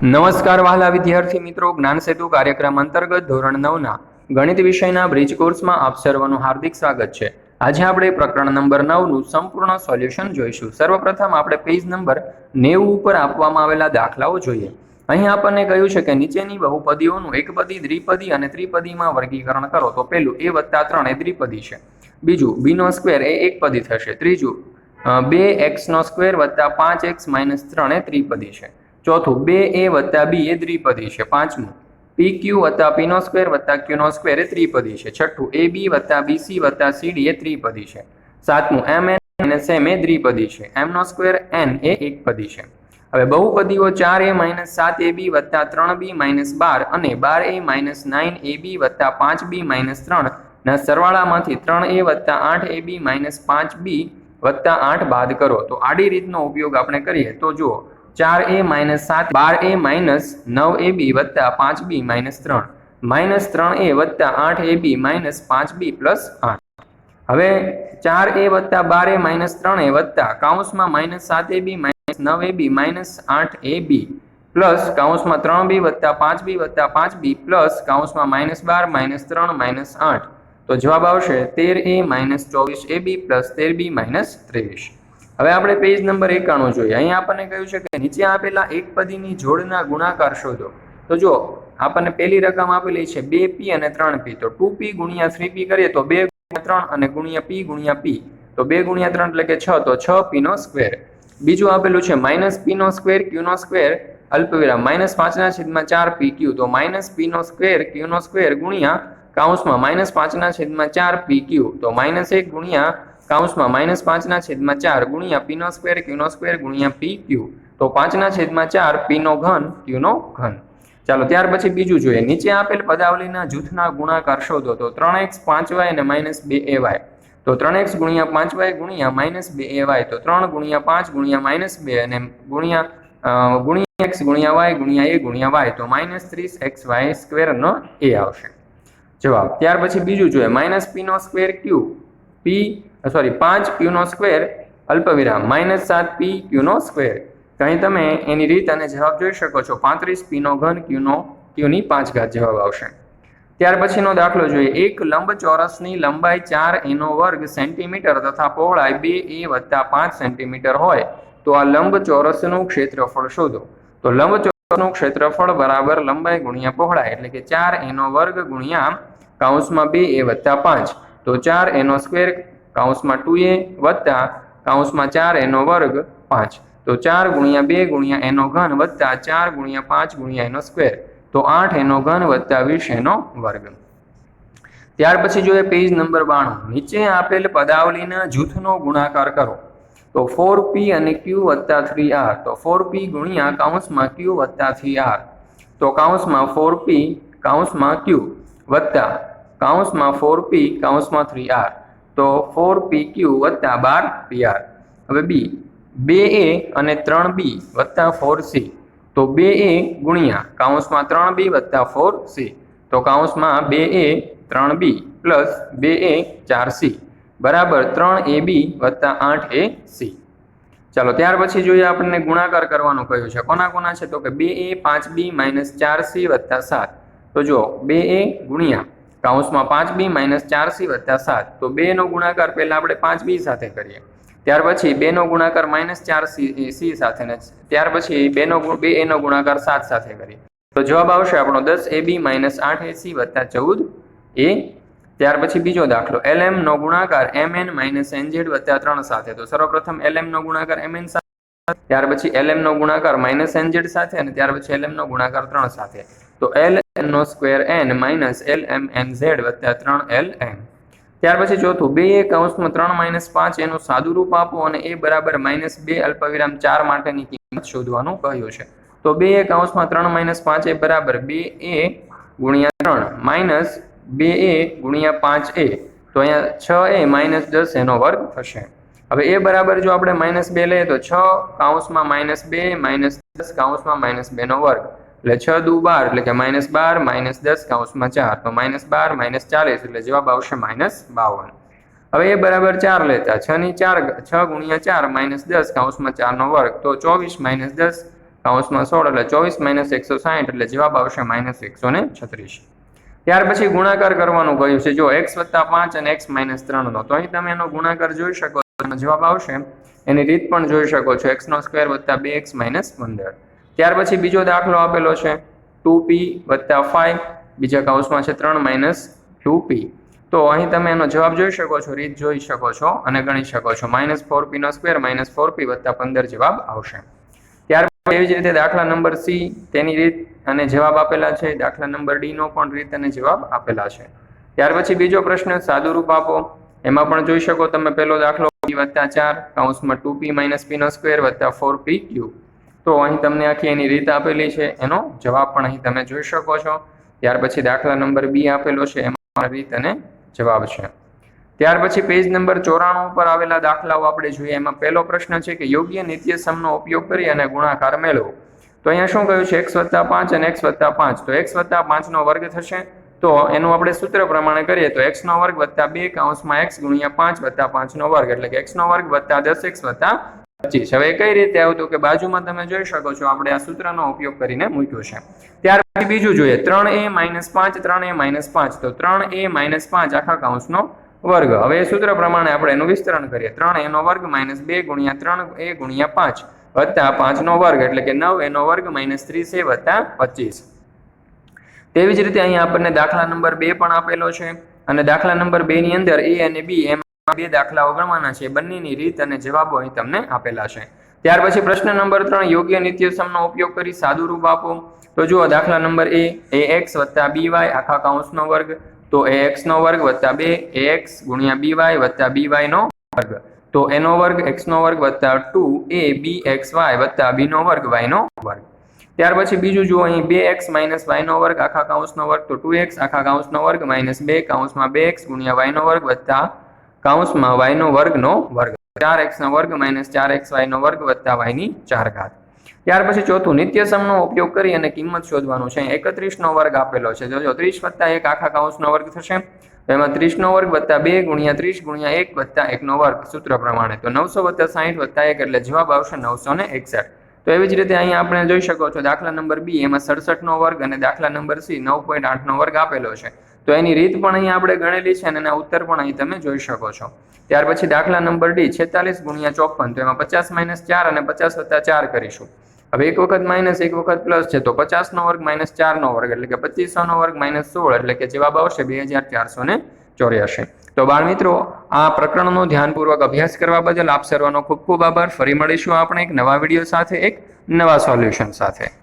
નમસ્કાર વહાલા વિદ્યાર્થી મિત્રો, જ્ઞાન સેતુ કાર્યક્રમ અંતર્ગત ધોરણ 9ના ગણિત વિષયના બ્રિજ કોર્સમાં આપ સર્વનું હાર્દિક સ્વાગત છે। આજે આપણે પ્રકરણ નંબર 9નું સંપૂર્ણ સોલ્યુશન જોઈશું। સર્વપ્રથમ આપણે પેજ નંબર 90 ઉપર આપવામાં આવેલા દાખલાઓ જોઈએ। અહીં આપણને કહ્યું છે કે નીચેની બહુપદીઓનું એકપદી, દ્વિપદી અને ત્રિપદીમાં વર્ગીકરણ કરો। તો પહેલું a+3 એ દ્વિપદી છે, બીજું b² એ એકપદી થશે, ત્રીજું 2x² + 5x - 3 એ ત્રિપદી છે, ચોથું 2a + b એ દ્વિપદી છે, પાંચમું pq + p² + q² એ ત્રિપદી છે, છઠ્ઠું ab + bc + cd એ ત્રિપદી છે, સાતમું mn - m એ દ્વિપદી છે, m² n એ એકપદી છે। હવે બહુપદીઓ 4a - 7ab + 3b - 12 અને 12a - 9ab + 5b - 3 ના સરવાળામાંથી 3a + 8ab - 5b + 8 બાદ કરો। તો આડી રીતનો ઉપયોગ આપણે કરીએ તો જુઓ, 4a - 7 12a - 9ab + 5b - 3 -3a + 8ab - 5b + 8। હવે 4a + 12a - 3a કૌંસમાં -7ab - 9ab - 8ab પ્લસ કૌંસમાં 3b + 5b + 5b પ્લસ કૌંસમાં -12 - 3 - 8, તો જવાબ આવશે 13a - 24ab + 13b - 23। હવે આપણે પેજ નંબર 91 જોઈએ। અહીં આપણને કહ્યું છે કે નીચે આપેલા એકપદીની જોડના ગુણાકાર શોધો। તો જો આપણને પહેલી રકમ આપેલી છે 2p અને 3p, તો 2p × 3p કરીએ તો 2 × 3 અને × p × p, તો 2 × 3 એટલે કે 6, તો 6p²। બીજું આપેલું છે -p² q² અલ્પવિરામ -5/4pq, તો -p² q² ગુણ્યા કૌંસમાં -5/4pq, તો -1 ગુણ્યા કૌંસમાં -5/4 ગુણ્યા p² q² ગુણ્યા pq, તો 5/4 p3 q3। ચાલો ત્યાર પછી બીજું જોઈએ। નીચે આપેલ પદાવલીના જૂથના ગુણાકાર શોધો। તો 3x 5y અને -2ay, તો 3x × 5y ગુણ્યા -2ay, તો 3 × 5 ગુણ્યા -2 અને ગુણ્યા x ગુણ્યા y ગુણ્યા a ગુણ્યા y, તો -30xy² નો a આવશે જવાબ। ત્યાર પછી બીજું જોઈએ, -p² 5q² અલ્પવિરામ -7pq²। તો અહીં તમે એની રીત અને જવાબ જોઈ શકો છો, 35p3 q5 જવાબ આવશે। ત્યાર પછીનો દાખલો જોઈએ। એક લંબચોરસની લંબાઈ 4a² સેન્ટીમીટર તથા પહોળાઈ 2a + 5 સેન્ટીમીટર હોય તો આ લંબચોરસનું ક્ષેત્રફળ શોધો। તો લંબચોરસનું ક્ષેત્રફળ બરાબર લંબાઈ ગુણ્યા પહોળાઈ, એટલે કે 4a² ગુણ્યા કૌંસમાં 2a + 5, તો 4a² કૌંસમાં 2a વત્તા કૌંસમાં 4a² 5, તો 4 × 2 × a3 વત્તા 4 × 5 × a², તો 8a³ વત્તા 20a²। ત્યાર પછી જોઈએ પેજ નંબર 92। નીચે આપેલ પદાવલીના જૂથનો ગુણાકાર કરો। તો 4p અને q + 3r, તો 4p ગુણ્યા કૌંસમાં q + 3r, તો કૌંસમાં 4p કૌંસમાં q વત્તા કૌંસમાં 4p કૌંસમાં 3r, તો 4pq વત્તા 12pr। હવે b 2a અને 3b વત્તા 4c, તો 2a ગુણ્યા કૌંસમાં 3b વત્તા 4c, તો કૌંસમાં 2a 3b plus 2a 4c બરાબર 3ab વત્તા 8ac। ચાલો ત્યાર પછી જોઈએ, આપણને ગુણાકાર કરવાનું કહ્યું છે। કોના કોના છે? તો કે 2a 5b - 4c વત્તા 7, તો જો 2a ગુણ્યા કૌંસમાં 5b - 4c વત્તા 7, તો 2 નો ગુણાકાર પહેલા આપણે 5b સાથે કરીએ, ત્યાર પછી 2 નો ગુણાકાર -4c સાથે, ત્યાર પછી 2a નો ગુણાકાર 7 સાથે કરીએ, તો જવાબ આવશે આપણો 10ab - 8ac વત્તા 14a। ત્યાર પછી બીજો દાખલો, lm નો ગુણાકાર mn - nz વત્તા 3 સાથે, તો સર્વપ્રથમ lm નો ગુણાકાર mn સાથે, ત્યાર પછી lm નો ગુણાકાર -nz સાથે અને ત્યાર પછી lm નો ગુણાકાર 3 સાથે, તો ln² n - lmnz વત્તા 3ln। ત્યાર પછી ચોથું, 2a કૌંસમાં 3 - 5 એનું સાદુરૂપ આપો અને a બરાબર -2 અલ્પવિરામ 4 માટેની કિંમત શોધવાનું કહ્યું છે। તો 2a કૌંસમાં 3 - 5 એ બરાબર 2a ગુણ્યા 3 માઇનસ 2a ગુણ્યા 5a, તો અહીંયા 6a - 10 થશે। હવે a બરાબર જો આપણે -2 લઈએ તો 6 કૌંસમાં -2 10 કૌંસમાં -2², એટલે 6 દુ 12, એટલે કે -12 - 10 કૌંસમાં 4, તો -12 - 40, એટલે જવાબ આવશે -52। હવે એ બરાબર 4 લેતા 6 × 4 -10 કૌંસમાં 4², તો 24 - 10 કૌંસમાં 16 એટલે 24 માઇનસ 160 એટલે જવાબ આવશે માઇનસ 136. ત્યાર પછી ગુણાકાર કરવાનું કહ્યું છે. જો x વત્તા 5 અને x માઇનસ 3 નો, તો અહીં તમે એનો ગુણાકાર જોઈ શકો છો. જવાબ આવશે, એની રીત પણ જોઈ શકો છો, x નો સ્ક્વેર વત્તા 2x માઇનસ 15. ત્યાર પછી બીજો દાખલો આપેલો છે 2p વત્તા 5, બીજા કૌંસમાં છે 3 માઇનસ 2p. તો અહીં તમે એનો જવાબ જોઈ શકો છો, રીત જોઈ શકો છો અને ગણી શકો છો. માઇનસ 4p નો સ્ક્વેર માઇનસ 4p વત્તા 15 જવાબ આવશે. ત્યાર પછી એવી જ રીતે દાખલા નંબર c, તેની રીત અને જવાબ આપેલા છે. દાખલા નંબર d નો પણ રીત અને જવાબ આપેલા છે. ત્યાર પછી બીજો પ્રશ્ન સાદુરૂપ આપો, એમાં પણ જોઈ શકો તમે. પહેલો દાખલો p વત્તા 4 કૌંસમાં 2p માઇનસ p નો સ્ક્વેર વત્તા 4p ક્યુબ. તો અહીં તમને આખી એની રીત આપેલી છે, એનો જવાબ પણ અહીં તમે જોઈ શકો છો. ત્યાર પછી દાખલા નંબર b આપેલો છે, એમાં રીત અને જવાબ છે. ત્યાર પછી પેજ નંબર 94 પર આવેલા દાખલાઓ આપણે જોઈએ. એમાં પહેલો પ્રશ્ન છે કે યોગ્ય નિત્યસમનો ઉપયોગ કરી અને ગુણાકાર મેળવો. તો અહીંયા શું કહ્યું છે, x વત્તા 5 અને x વત્તા 5. તો x વત્તા 5 નો વર્ગ થશે. તો એનું આપણે સૂત્ર પ્રમાણે કરીએ તો x નો વર્ગ વત્તા 2 કૌંસમાં x ગુણ્યા 5 વત્તા 5 નો વર્ગ એટલે કે x નો વર્ગ વત્તા 10x વત્તા 25. હવે કઈ રીતે આવતું કે બાજુમાં તમે જોઈ શકો છો, આપણે આ સૂત્રનો ઉપયોગ કરીને મૂક્યું છે. ત્યાર પછી બીજું જોઈએ 3a માઇનસ 5, 3a માઇનસ 5. તો 3a માઇનસ 5 આખા કૌંસનો વર્ગ. હવે એ સૂત્ર પ્રમાણે આપણે એનું વિસ્તરણ કરીએ. 3a નો વર્ગ માઇનસ 2 ગુણ્યા 3a ગુણ્યા 5 વત્તા 5 નો વર્ગ એટલે કે 9a નો વર્ગ માઇનસ 30a વત્તા 25. તેવી જ રીતે અહીંયા આપણને દાખલા નંબર 2 પણ આપેલો છે અને દાખલા નંબર 2 ની અંદર a અને b એમ બે દાખલાઓ ગણવાના છે. બંનેની રીત અને જવાબો અહીં તમને આપેલા છે. ત્યાર પછી પ્રશ્ન નંબર 3 યોગ્ય નિત્યસમનો ઉપયોગ કરી સાદુરૂપ આપો. તો જુઓ દાખલા નંબર ax વત્તા by આખા કૌંસનો વર્ગ. તો ax નો વર્ગ વત્તા 2ax ગુણ્યા by વત્તા by નો વર્ગ. તો a નો વર્ગ x નો વર્ગ વત્તા 2abxy વત્તા b નો વર્ગ y નો વર્ગ. ત્યાર પછી બીજું જુઓ અહીં 2x માઇનસ y નો વર્ગ આખા કૌંસનો વર્ગ. તો 2x આખા કૌંસનો વર્ગ માઇનસ 2 કૌંસમાં 2x ગુણ્યા y નો વર્ગ વત્તા કૌંસમાં y નો વર્ગનો વર્ગ. 4x નો વર્ગ માઇનસ 4xy નો વર્ગ વત્તા y ની 4 ઘાત. ત્યાર પછી ચોથું નિત્યસમનો ઉપયોગ કરી અને કિંમત શોધવાનું છે. 31 નો વર્ગ આપેલો છે. જોજો 30 વત્તા 1 આખા કૌંસનો વર્ગ થશે. એમાં 30 નો વર્ગ વત્તા 2 ગુણ્યા 30 ગુણ્યા 1 વત્તા 1 નો વર્ગ સૂત્ર પ્રમાણે. તો 900 વત્તા 60 વત્તા 1 એટલે જવાબ આવશે 961. તો એવી જ રીતે અહીંયા આપણે જોઈ શકો છો દાખલા નંબર b, એમાં 67 નો વર્ગ અને દાખલા નંબર c 9.8 નો વર્ગ આપેલો છે. તો એની રીત પણ અહીંયા આપણે ગણેલી છે અને એના ઉત્તર પણ અહીં તમે જોઈ શકો છો. ત્યાર પછી દાખલા નંબર d 46 ગુણ્યા 54. તો એમાં 50 માઇનસ 4 અને 50 વત્તા 4 કરીશું. હવે એક વખત માઇનસ એક વખત પ્લસ છે. તો 50 નો વર્ગ માઇનસ 4 નો વર્ગ એટલે કે 2500 નો વર્ગ માઇનસ 16 એટલે કે જવાબ આવશે 2484. તો બાળ મિત્રો, આ પ્રકરણનો ધ્યાનપૂર્વક અભ્યાસ કરવા બદલ આપ સર્વનો ખૂબ ખૂબ આભાર. ફરી મળીશું આપણે એક નવા વિડીયો સાથે, એક નવા સોલ્યુશન સાથે.